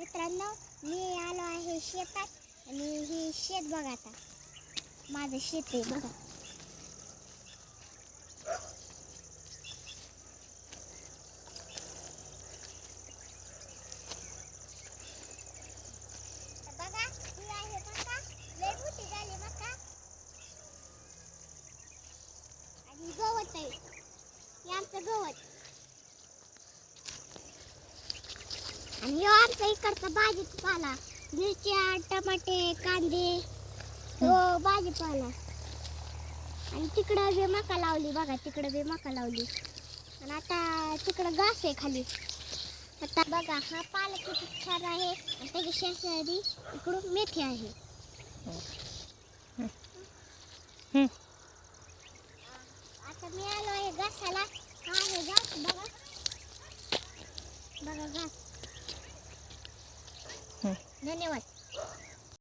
मित्रांनो, मी आलो आहे शेतात आणि हे शेत बघा. आता माझं शेत आहे बघा. बघा ही आहे मका, लय मोठी झाली मका. आणि गवत आहे, हे आमचं गवत. आणि आमचा इकडचा भाजीपाला, मिरच्या, टमाटे, कांदे, हो भाजीपाला. आणि तिकडं बी मका लावली बघा, तिकडं बी मका लावली. आणि आता तिकडं घास आहे खाली. आता बघा हा पालक किती छान आहे आणि त्याची शेजारी इकडून मेथी आहे. आता मी आलो आहे घासाला. हा आहे घास बघा, बघा घास. धन्यवाद.